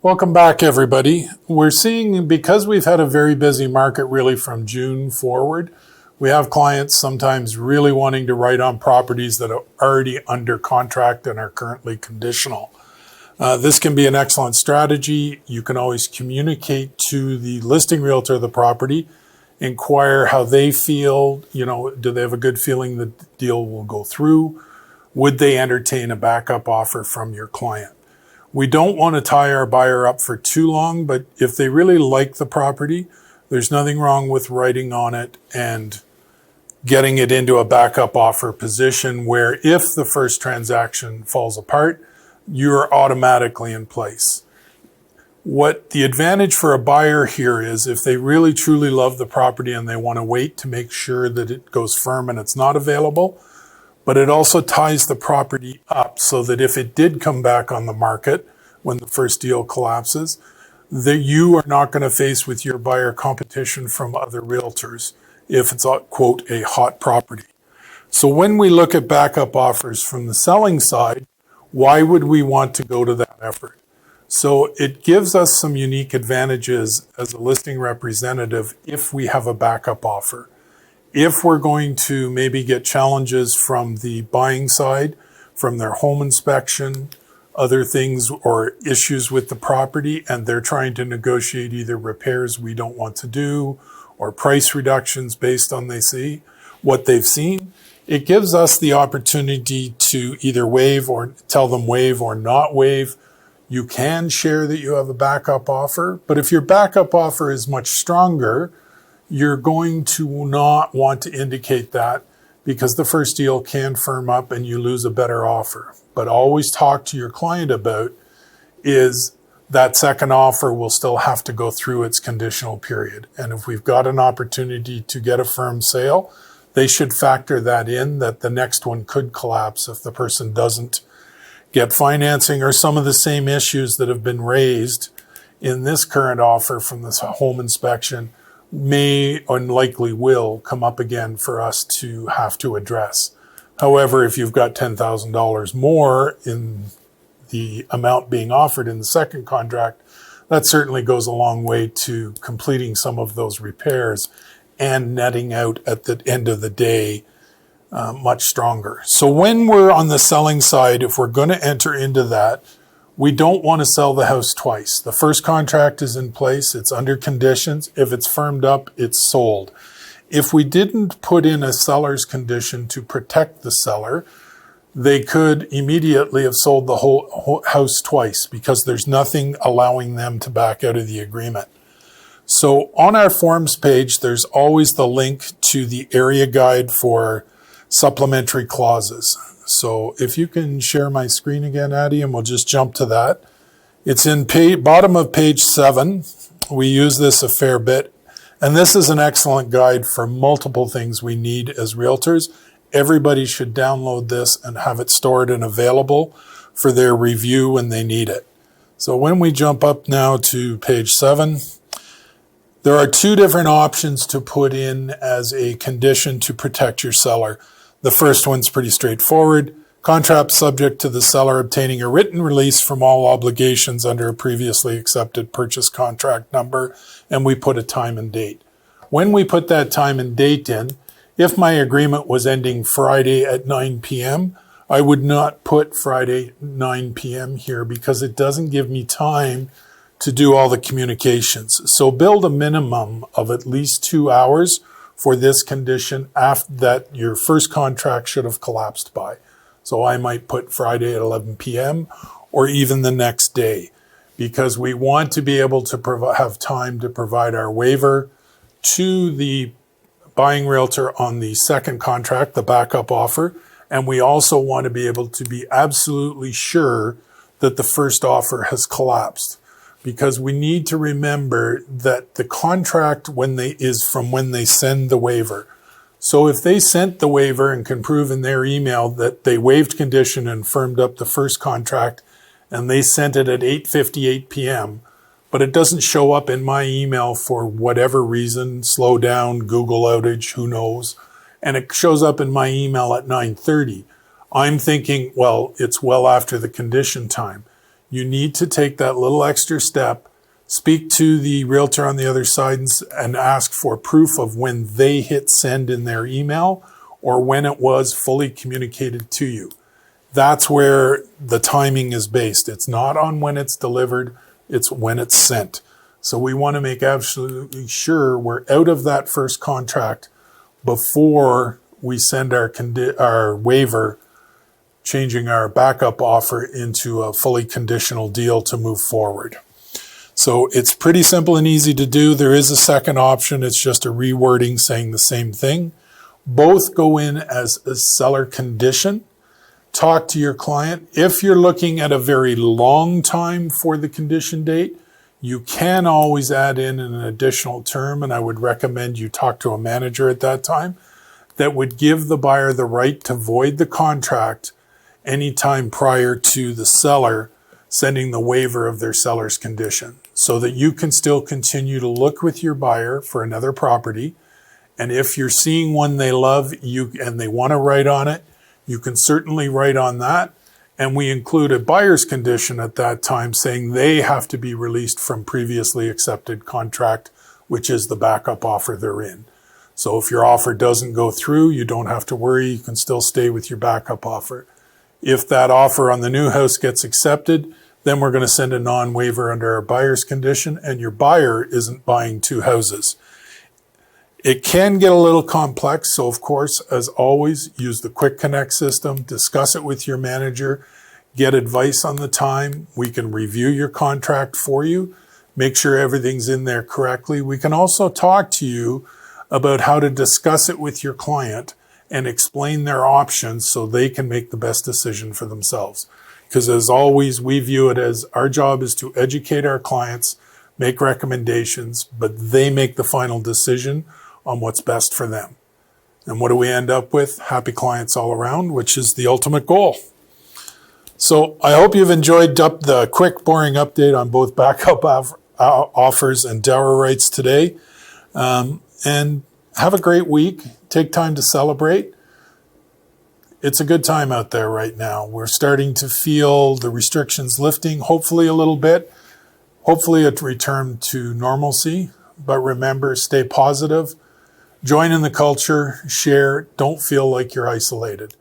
Welcome back, everybody. We're seeing, because we've had a very busy market really from June forward, we have clients sometimes really wanting to write on properties that are already under contract and are currently conditional. This can be an excellent strategy. You can always communicate to the listing realtor of the property, inquire how they feel, do they have a good feeling the deal will go through? Would they entertain a backup offer from your client? We don't want to tie our buyer up for too long, but if they really like the property, there's nothing wrong with writing on it and getting it into a backup offer position where if the first transaction falls apart, you're automatically in place. What the advantage for a buyer here is if they really truly love the property and they want to wait to make sure that it goes firm and it's not available, but it also ties the property up so that if it did come back on the market when the first deal collapses, that you are not going to face with your buyer competition from other realtors if it's, quote, a hot property. So when we look at backup offers from the selling side, why would we want to go to that effort? So it gives us some unique advantages as a listing representative if we have a backup offer. If we're going to maybe get challenges from the buying side, from their home inspection, other things or issues with the property, and they're trying to negotiate either repairs we don't want to do or price reductions based on what they've seen, it gives us the opportunity to either waive or tell them waive or not waive. You can share that you have a backup offer, but if your backup offer is much stronger, you're going to not want to indicate that because the first deal can firm up and you lose a better offer. But always talk to your client about is that second offer will still have to go through its conditional period. And if we've got an opportunity to get a firm sale, they should factor that in, that the next one could collapse if the person doesn't get financing or some of the same issues that have been raised in this current offer from this home inspection may and likely will come up again for us to have to address. However, if you've got $10,000 more in the amount being offered in the second contract, that certainly goes a long way to completing some of those repairs and netting out at the end of the day much stronger. So when we're on the selling side, if we're going to enter into that, we don't want to sell the house twice. The first contract is in place. It's under conditions. If it's firmed up, it's sold. If we didn't put in a seller's condition to protect the seller, they could immediately have sold the whole house twice because there's nothing allowing them to back out of the agreement. So on our forms page, there's always the link to the area guide for supplementary clauses. So if you can share my screen again, Addie, and we'll just jump to that. It's in bottom of page 7. We use this a fair bit. And this is an excellent guide for multiple things we need as realtors. Everybody should download this and have it stored and available for their review when they need it. So when we jump up now to page 7, there are 2 different options to put in as a condition to protect your seller. The first one's pretty straightforward. Contract subject to the seller obtaining a written release from all obligations under a previously accepted purchase contract number, and we put a time and date. When we put that time and date in, if my agreement was ending Friday at 9 p.m., I would not put Friday 9 p.m. here because it doesn't give me time to do all the communications. So build a minimum of at least 2 hours for this condition after that your first contract should have collapsed by. So I might put Friday at 11 p.m. or even the next day because we want to be able to have time to provide our waiver to the buying realtor on the second contract, the backup offer. And we also want to be able to be absolutely sure that the first offer has collapsed. Because we need to remember that the contract is from when they send the waiver. So if they sent the waiver and can prove in their email that they waived condition and firmed up the first contract, and they sent it at 8:58 p.m., but it doesn't show up in my email for whatever reason, slow down, Google outage, who knows, and it shows up in my email at 9:30. I'm thinking, well, it's well after the condition time. You need to take that little extra step, speak to the realtor on the other side and ask for proof of when they hit send in their email or when it was fully communicated to you. That's where the timing is based. It's not on when it's delivered, it's when it's sent. So we want to make absolutely sure we're out of that first contract before we send our waiver, changing our backup offer into a fully conditional deal to move forward. So it's pretty simple and easy to do. There is a second option. It's just a rewording saying the same thing. Both go in as a seller condition. Talk to your client. If you're looking at a very long time for the condition date, you can always add in an additional term, and I would recommend you talk to a manager at that time that would give the buyer the right to void the contract anytime prior to the seller sending the waiver of their seller's condition, so that you can still continue to look with your buyer for another property. And if you're seeing one they love and they want to write on it, you can certainly write on that. And we include a buyer's condition at that time saying they have to be released from previously accepted contract, which is the backup offer they're in. So if your offer doesn't go through, you don't have to worry. You can still stay with your backup offer. If that offer on the new house gets accepted, then we're going to send a non-waiver under our buyer's condition, and your buyer isn't buying two houses. It can get a little complex, so of course, as always, use the Quick Connect system, discuss it with your manager, get advice on the time. We can review your contract for you, make sure everything's in there correctly. We can also talk to you about how to discuss it with your client and explain their options so they can make the best decision for themselves. Because as always, we view it as our job is to educate our clients, make recommendations, but they make the final decision on what's best for them. And what do we end up with? Happy clients all around, which is the ultimate goal. So I hope you've enjoyed the quick, boring update on both backup offers and dower rights today. And have a great week. Take time to celebrate. It's a good time out there right now. We're starting to feel the restrictions lifting, hopefully a little bit, hopefully a return to normalcy. But remember, stay positive, join in the culture, share, don't feel like you're isolated.